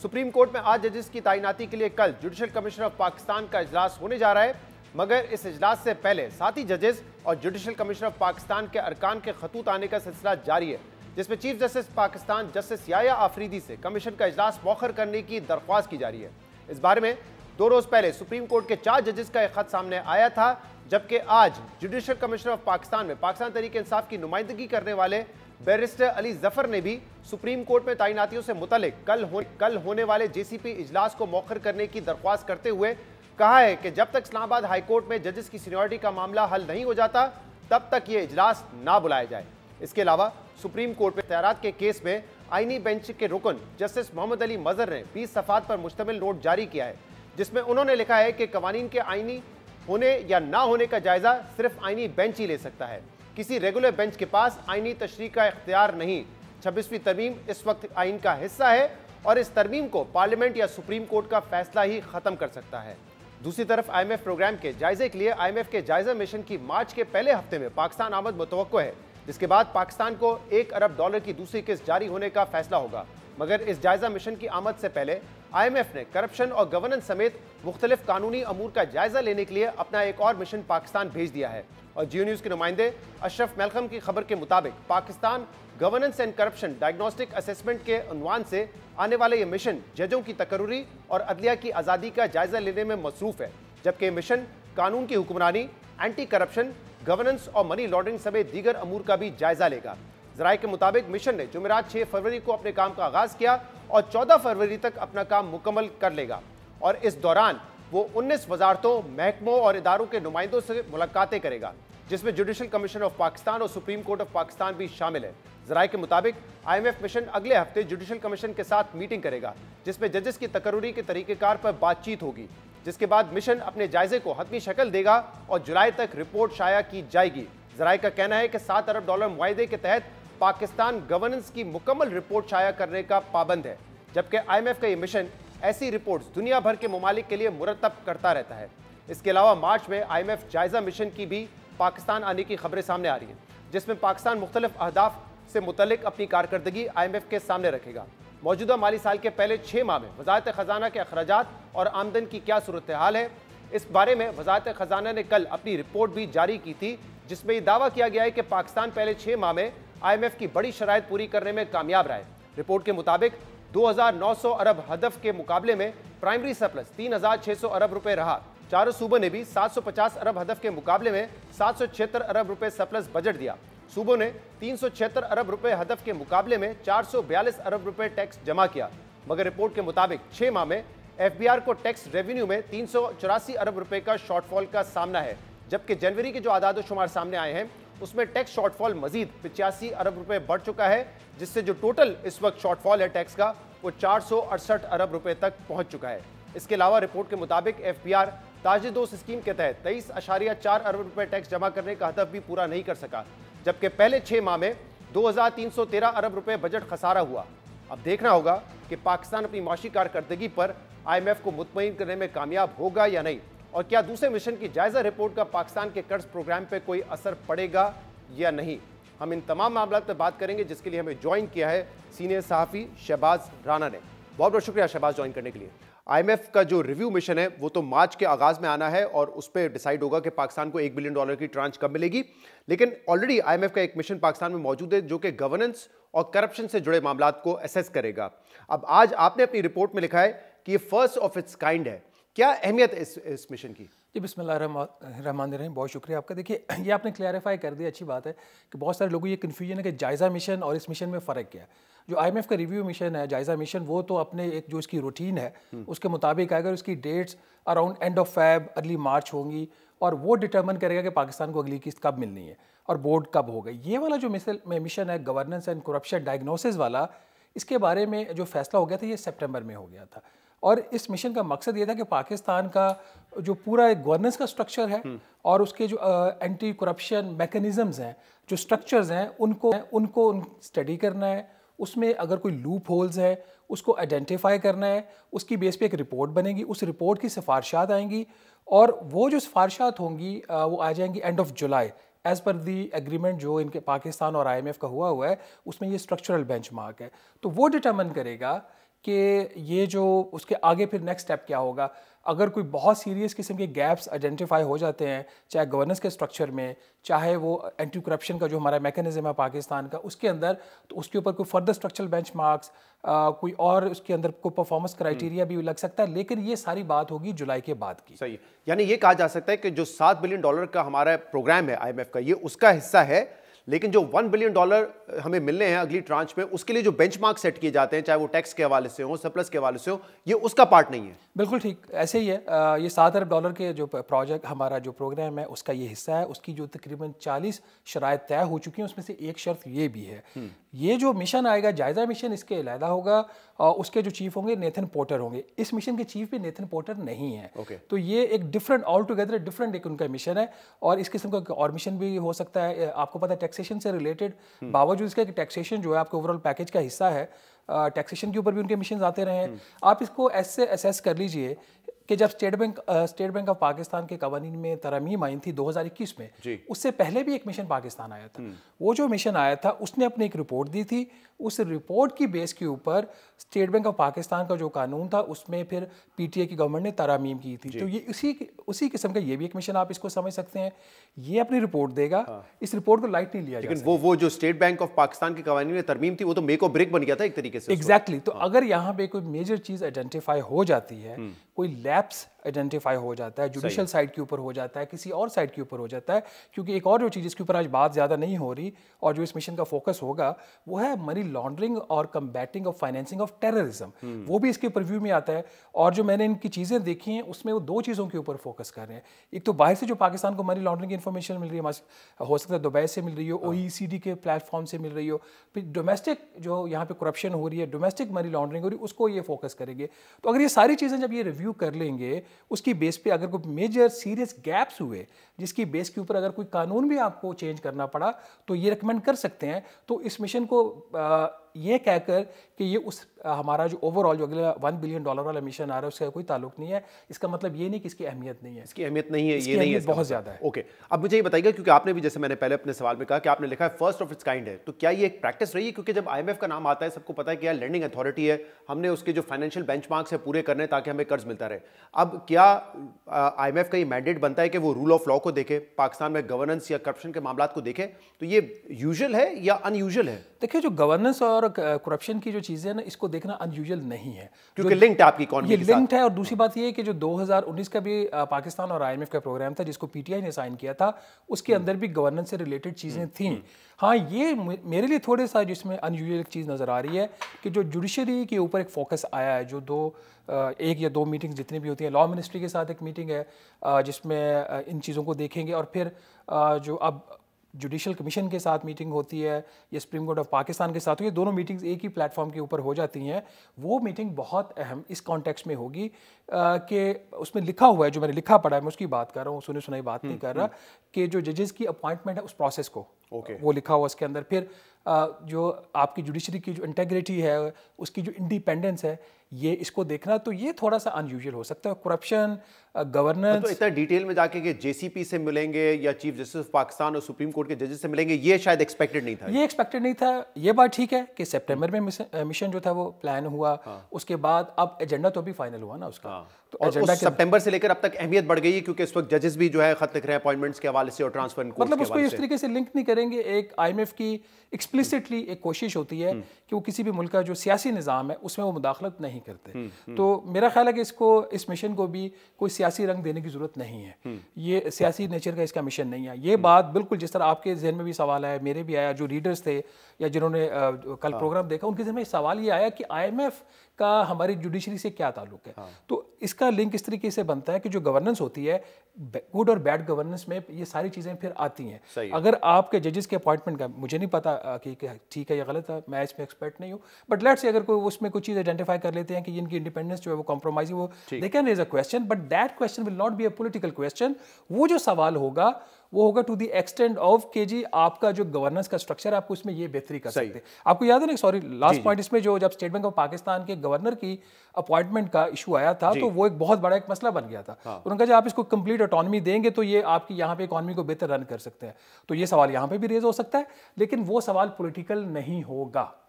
Supreme court में आज जजेस की तैनाती के लिए कल जुडिशल कमिश्नर ऑफ पाकिस्तान का इजलास होने जा रहा है, मगर इस इजलास से पहले साथी जजेस और जुडिशल कमिश्नर ऑफ पाकिस्तान के अरकान के खतूत आने का सिलसिला जारी है, जिसमें chief justice Pakistan justice Yahya Afridi से कमीशन का इजलास मौखर करने की दरख्वास्त की जा रही है। इस बारे में 2 रोज पहले सुप्रीम कोर्ट के 4 जजेस का एक खत सामने आया था, जबकि आज जुडिशल कमिश्नर ऑफ पाकिस्तान में पाकिस्तान तहरीक इंसाफ की नुमाइंदगी करने वाले बैरिस्टर अली जफर ने भी सुप्रीम कोर्ट में तैनातियों से मुतल्लिक कल होने वाले जेसीपी इजलास को मौखर करने की दरख्वास्त करते हुए कहा है कि जब तक इस्लामाबाद हाईकोर्ट में जजेस की सीनियरिटी का मामला हल नहीं हो जाता तब तक ये इजलास ना बुलाया जाए। इसके अलावा सुप्रीम कोर्ट में इख्तियारात के केस में आईनी बेंच के रुकन जस्टिस मोहम्मद अली मजहर ने 20 सफ़ात पर मुश्तमिल नोट जारी किया है, जिसमें उन्होंने लिखा है कि कवानीन के आईनी होने या ना होने का जायजा सिर्फ आईनी बेंच ही ले सकता है। किसी रेगुलर बेंच के पास आईनी तशरीह का इख्तियार नहीं। 26वीं तरमीम इस वक्त आइन का हिस्सा है और इस तरमीम को पार्लियामेंट या सुप्रीम कोर्ट का फैसला ही खत्म कर सकता है। दूसरी तरफ IMF प्रोग्राम के जायजे के लिए IMF के जायजा मिशन की मार्च के पहले हफ्ते में पाकिस्तान आमद मुतवक्को है, जिसके बाद पाकिस्तान को $1 अरब की दूसरी किस्त जारी होने का फैसला होगा। मगर इस जायजा मिशन की आमद से पहले IMF ने करप्शन और गवर्नेंस समेत मुख्तलिफ कानूनी अमूर का जायजा लेने के लिए अपना एक और मिशन पाकिस्तान भेज दिया है। और जियो न्यूज़ के नुमाइंदे अशरफ मेलखम की खबर के मुताबिक Pakistan governance and corruption diagnostic assessment के उन्वान से आने वाले ये मिशन जजों की तकर्रुरी और अदलिया की आज़ादी का जायजा लेने में मसरूफ है, जबकि मिशन कानून की हुक्मरानी, एंटी करप्शन, गवर्नेंस और मनी लॉन्ड्रिंग समेत दीगर अमूर का भी जायजा लेगा। ज़राए के मुताबिक मिशन ने जुमेरात 6 फरवरी को अपने काम का आगाज़ किया और 14 फरवरी तक अपना काम मुकम्मल कर लेगा और इस दौरान वो 19 वजारतों, महकमों और इदारों के नुमाइंदों से मुलाकातें करेगा, जिसमें जुडिशल कमिश्नर ऑफ पाकिस्तान और सुप्रीम कोर्ट ऑफ पाकिस्तान भी शामिल है। ज़राए के मुताबिक IMF मिशन अगले हफ्ते जुडिशल कमीशन के साथ मीटिंग करेगा, जिसमें जजेस की तकर्रुरी के तरीक़ेकार पर बातचीत होगी, जिसके बाद मिशन अपने जायजे को हतमी शक्ल देगा और जुलाई तक रिपोर्ट शाया की जाएगी। ज़राए का कहना है कि $7 अरब मुआहदे के तहत पाकिस्तान गवर्नेंस की मुकम्मल रिपोर्ट शाया करने का पाबंद है, जबकि IMF का ये मिशन ऐसी रिपोर्ट्स दुनिया भर के ममालिक के लिए मुरतब करता रहता है। इसके अलावा मार्च में IMF जायजा मिशन की भी पाकिस्तान आने की खबरें सामने आ रही हैं, जिसमें पाकिस्तान मुख्तलिफ अहदाफ से मुतल्लिक अपनी कारकर्दगी IMF के सामने रखेगा। मौजूदा माली साल के पहले 6 माह में वजारत खजाना के अखराजात और आमदन की क्या सूरत हाल है, इस बारे में वजारत खजाना ने कल अपनी रिपोर्ट भी जारी की थी, जिसमें यह दावा किया गया है कि पाकिस्तान पहले 6 माह में IMF की बड़ी शराइत पूरी करने में कामयाब रहा है। रिपोर्ट के मुताबिक 2900 अरब हदफ के मुकाबले में प्राइमरी सरप्लस 3600 अरब रुपए रहा। चारों सूबों ने भी 750 अरब हदफ के मुकाबले में 776 अरब रुपए सरप्लस बजट दिया। सूबों ने 376 अरब रुपए हदफ के मुकाबले में 442 अरब रुपए टैक्स जमा किया। मगर रिपोर्ट के मुताबिक 6 माह में FBR को टैक्स रेवेन्यू में 384 अरब रुपए का शॉर्टफॉल का सामना है, जबकि जनवरी के जो आदाद शुमार सामने आए हैं उसमें टैक्स शॉर्टफॉल मजीद 85 अरब रुपए बढ़ चुका है, जिससे जो टोटल इस वक्त शॉर्टफॉल है टैक्स का वो 468 अरब रुपए तक पहुंच चुका है। इसके अलावा रिपोर्ट के मुताबिक FBR ताज-ए-दोस्त स्कीम के तहत 23.4 अरब रुपए टैक्स जमा करने का हदफ भी पूरा नहीं कर सका, जबकि पहले 6 माह में 2313 अरब रुपए बजट खसारा हुआ। अब देखना होगा कि पाकिस्तान अपनी माशी कारकर्दगी पर IMF को मुतमईन करने में कामयाब होगा या नहीं, और क्या दूसरे मिशन की जायजा रिपोर्ट का पाकिस्तान के कर्ज प्रोग्राम पर कोई असर पड़ेगा या नहीं। हम इन तमाम मामलों पर बात करेंगे, जिसके लिए हमें ज्वाइन किया है सीनियर सहाफ़ी शहबाज राना ने। बहुत बहुत शुक्रिया शहबाज ज्वाइन करने के लिए। IMF का जो रिव्यू मिशन है वो तो मार्च के आगाज में आना है और उस पर डिसाइड होगा कि पाकिस्तान को $1 बिलियन की ट्रांच कब मिलेगी, लेकिन ऑलरेडी IMF का एक मिशन पाकिस्तान में मौजूद है जो कि गवर्नेंस और करप्शन से जुड़े मामलात को असेस करेगा। अब आज आपने अपनी रिपोर्ट में लिखा है कि ये फर्स्ट ऑफ इट्स काइंड है, क्या अहमियत है इस मिशन की? जी बिस्मिल्लाहिर्रहमानिर्रहीम, बहुत शुक्रिया आपका। देखिए, ये आपने क्लैरिफाई कर दिया, अच्छी बात है कि बहुत सारे लोगों को ये कन्फ्यूजन है कि जायज़ा मिशन और इस मिशन में फ़र्क क्या है। जो IMF का रिव्यू मिशन है, जायज़ा मिशन, वो तो अपने एक जो इसकी रूटीन है उसके मुताबिक आएगा। उसकी dates around end of Feb, early March होंगी और वो डिटर्मन करेगा कि पाकिस्तान को अगली किस्त कब मिलनी है और बोर्ड कब होगा। ये वाला जो मिशन है गवर्नेंस एंड करप्शन डायग्नोसिस वाला, इसके बारे में जो फैसला हो गया था ये सितंबर में हो गया था। और इस मिशन का मकसद ये था कि पाकिस्तान का जो पूरा एक गवर्नेंस का स्ट्रक्चर है और उसके जो एंटी करप्शन मैकेनिज़म्स हैं, जो स्ट्रक्चर्स हैं, उनको स्टडी करना है। उसमें अगर कोई लूप होल्स है उसको आइडेंटिफाई करना है। उसकी बेस पे एक रिपोर्ट बनेगी, उस रिपोर्ट की सिफारिशात आएंगी और वो जो सिफारिशात होंगी वो आ जाएंगी end of July as per the agreement जो इनके पाकिस्तान और IMF का हुआ है। उसमें ये स्ट्रक्चरल बेंचमार्क है। तो वो डिटर्मन करेगा कि ये जो उसके आगे फिर नेक्स्ट स्टेप क्या होगा। अगर कोई बहुत सीरियस किस्म के गैप्स आइडेंटिफाई हो जाते हैं, चाहे गवर्नेंस के स्ट्रक्चर में, चाहे वो एंटी करप्शन का जो हमारा मैकेनिज्म है पाकिस्तान का उसके अंदर, तो उसके ऊपर कोई फर्दर स्ट्रक्चरल बेंचमार्क्स, कोई और उसके अंदर कोई परफॉर्मेंस क्राइटेरिया भी लग सकता है, लेकिन ये सारी बात होगी जुलाई के बाद की। सही है, यानी ये कहा जा सकता है कि जो $7 बिलियन का हमारा प्रोग्राम है IMF का, ये उसका हिस्सा है, लेकिन जो $1 बिलियन हमें मिलने हैं अगली ट्रांच में, उसके लिए जो बेंचमार्क सेट किए जाते हैं, चाहे वो टैक्स के हवाले से हो, सरप्लस के हवाले से हो, ये उसका पार्ट नहीं है। बिल्कुल ठीक, ऐसे ही है। ये $7 अरब के जो प्रोजेक्ट हमारा जो प्रोग्राम है उसका ये हिस्सा है। उसकी जो तकरीबन 40 शराइत तय हो चुकी हैं, उसमें से एक शर्त ये भी है, ये जो मिशन आएगा, जायजा मिशन, इसके अलहदा होगा, उसके जो चीफ होंगे नेथन पोर्टर होंगे। इस मिशन के चीफ भी नेथन पोर्टर नहीं है। तो ये एक डिफरेंट, ऑल टुगेदर डिफरेंट एक उनका मिशन है। और इस किस्म का और मिशन भी हो सकता है। आपको पता है टैक्सेशन से रिलेटेड, बावजूद इसके टैक्सेशन जो है आपके ओवरऑल पैकेज का हिस्सा है, टैक्सेशन के ऊपर भी उनके मिशन आते रहे हैं। आप इसको ऐसे असेस कर लीजिए कि जब स्टेट बैंक ऑफ पाकिस्तान के कवानीन में तरमीम आई थी 2021 में, उससे पहले भी एक मिशन पाकिस्तान आया था। वो जो मिशन आया था उसने अपनी एक रिपोर्ट दी थी। उस रिपोर्ट की बेस के ऊपर स्टेट बैंक ऑफ पाकिस्तान का जो कानून था उसमें फिर PTA की गवर्नमेंट ने तरमीम की थी। तो ये उसी किस्म का ये भी एक मिशन, आप इसको समझ सकते हैं। ये अपनी रिपोर्ट देगा। इस रिपोर्ट को लाइट नहीं लिया जाएगा। लेकिन वो जो स्टेट बैंक ऑफ पाकिस्तान के कवानीन में तरमीम थी, वो तो मेक और ब्रेक बन गया था एक तरीके से। एग्जैक्टली। तो अगर यहाँ पे कोई मेजर चीज आइडेंटिफाई हो जाती है, कोई लैप्स आइडेंटिफाई हो जाता है, जुडिशियल साइड के ऊपर हो जाता है, किसी और साइड के ऊपर हो जाता है, क्योंकि एक और जो चीज़ इसके ऊपर आज बात ज़्यादा नहीं हो रही और जो इस मिशन का फोकस होगा वो है मनी लॉन्ड्रिंग और combating of financing of terrorism. वो भी इसके प्रीव्यू में आता है। और जो मैंने इनकी चीज़ें देखी हैं उसमें वो दो चीज़ों के ऊपर फोकस कर रहे हैं। एक तो बाहर से जो पाकिस्तान को मनी लॉन्ड्रिंग की इन्फॉर्मेशन मिल रही है, हो सकता है दुबई से मिल रही हो, OECD के प्लेटफॉर्म से मिल रही हो, फिर डोमेस्टिक जो यहाँ पे करप्शन हो रही है, डोमेस्टिक मनी लॉन्ड्रिंग हो रही है, उसको ये फोकस करेंगे। तो अगर ये सारी चीज़ें जब ये रिव्यू कर लेंगे, उसकी बेस पे अगर कोई मेजर सीरियस गैप्स हुए जिसकी बेस के ऊपर अगर कोई कानून भी आपको चेंज करना पड़ा, तो ये रिकमेंड कर सकते हैं। तो इस मिशन को ये कहकर कि ये उस हमारा जो ओवरऑल जो अगला $1 बिलियन वाला मिशन आ रहा है उसका कोई ताल्लुक नहीं है, इसका मतलब ये नहीं कि इसकी अहमियत नहीं है। इसकी अहमियत नहीं है, ये नहीं है, बहुत ज़्यादा है। ओके, अब मुझे ये बताइएगा, क्योंकि आपने भी, जैसे मैंने पहले अपने सवाल में कहा कि आपने लिखा है फर्स्ट ऑफ इट्स काइंड है, तो क्या ये एक प्रैक्टिस रही है? क्योंकि जब IMF का नाम आता है सबको पता है कि यार लैंडिंग अथॉरिटी है, हमने उसके जो फाइनेंशियल बेंचमार्क्स है पूरे करने ताकि हमें कर्ज मिलता रहे। अब क्या IMF का ये मैंडेट बनता है कि वो रूल ऑफ लॉ को देखे, पाकिस्तान में गवर्नेंस या करप्शन के मामलों को देखे? तो ये यूजुअल है या अनयूजुअल है? देखिए, जो गवर्नेंस और करप्शन की जो चीज़ें हैं ना, इसको देखना अनयूजुअल नहीं है, क्योंकि लिंक्ड है आपकी इकोनॉमी के साथ। लिंक्ड है। और दूसरी बात ये है कि जो 2019 का भी पाकिस्तान और IMF का प्रोग्राम था जिसको PTI ने साइन किया था, उसके अंदर भी गवर्नेंस से रिलेटेड चीज़ें थीं। हाँ, ये मेरे लिए थोड़े सा जिसमें अनयूजुअल एक चीज़ नज़र आ रही है कि जो जुडिशरी के ऊपर एक फोकस आया है, जो एक या दो मीटिंग्स जितनी भी होती हैं, लॉ मिनिस्ट्री के साथ एक मीटिंग है जिसमें इन चीज़ों को देखेंगे, और फिर जो अब जुडिशल कमीशन के साथ मीटिंग होती है या सुप्रीम कोर्ट ऑफ पाकिस्तान के साथ, ये दोनों मीटिंग्स एक ही प्लेटफॉर्म के ऊपर हो जाती हैं। वो मीटिंग बहुत अहम इस कॉन्टेक्स्ट में होगी कि उसमें लिखा हुआ है, जो मैंने लिखा पढ़ा है मैं उसकी बात कर रहा हूँ, सुनी सुनाई बात नहीं कर रहा, कि जो जजेस की अपॉइंटमेंट है उस प्रोसेस को वो लिखा हुआ उसके अंदर। फिर जो आपकी जुडिशरी की जो इंटेग्रिटी है, उसकी जो इंडिपेंडेंस है, ये इसको देखना, तो ये थोड़ा सा अनयूजुअल हो सकता है। करप्शन, गवर्नेंस, तो इतना डिटेल में जाके कि JCP से मिलेंगे या चीफ जस्टिस ऑफ पाकिस्तान और सुप्रीम कोर्ट के जजेस से मिलेंगे, ये शायद एक्सपेक्टेड नहीं था। ये एक्सपेक्टेड नहीं था। ये बात ठीक है कि सितंबर में मिशन जो था वो प्लान हुआ। उसके बाद अब एजेंडा तो अभी फाइनल हुआ ना उसका। तो एजेंडा सितंबर से लेकर अब तक अहमियत बढ़ गई है, क्योंकि इस वक्त जजेस भी जो है खत लिख रहे हैं अपॉइंटमेंट्स के हवाले से और ट्रांसफर मतलब उसको इस तरीके से लिंक नहीं करेंगे। एक IMF की एक्सप्लिसिटली एक कोशिश होती है कि वो किसी भी मुल्क का जो सियासी निज़ाम है उसमें वो मुदाखलत नहीं करते। तो मेरा ख्याल है कि इस मिशन को भी कोई सियासी रंग देने की जरूरत नहीं है। ये सियासी नेचर का इसका मिशन नहीं है। ये बात बिल्कुल जिस तरह आपके जहन में भी सवाल आया, मेरे भी आया, जो रीडर्स थे या जिन्होंने कल प्रोग्राम देखा उनके जहन में सवाल ये आया कि IMF का हमारी जुडिशरी से क्या ताल्लुक है। तो इसका लिंक इस तरीके से बनता है कि जो गवर्नेंस होती है, गुड और बैड गवर्नेंस में ये सारी चीज़ें फिर आती हैं। अगर आपके जजेस के अपॉइंटमेंट का, मुझे नहीं पता कि ठीक है या गलत है, मैं इसमें एक्सपर्ट नहीं हूँ, बट लेट्स से अगर कोई उसमें कोई चीज़ आइडेंटिफाई कर लेते हैं कि इनकी इंडिपेंडेंस जो है वो कॉम्प्रोमाइज, वो they can raise a question, but that question will not be a political question. वो जो सवाल होगा वो होगा टू द एक्सटेंट ऑफ के जी आपका जो गवर्नेंस का स्ट्रक्चर है, आपको इसमें ये बेहतरी कर सकते हैं। आपको याद है ना, सॉरी लास्ट पॉइंट, इसमें जो जब स्टेट बैंक ऑफ पाकिस्तान के गवर्नर की अपॉइंटमेंट का इशू आया था, तो वो एक बहुत बड़ा एक मसला बन गया था। उन्होंने कहा आप इसको कंप्लीट ऑटोनॉमी देंगे तो ये आपकी यहाँ पे इकोनॉमी को बेहतर रन कर सकते हैं। तो ये सवाल यहाँ पे भी रेज हो सकता है, लेकिन वो सवाल पॉलिटिकल नहीं होगा।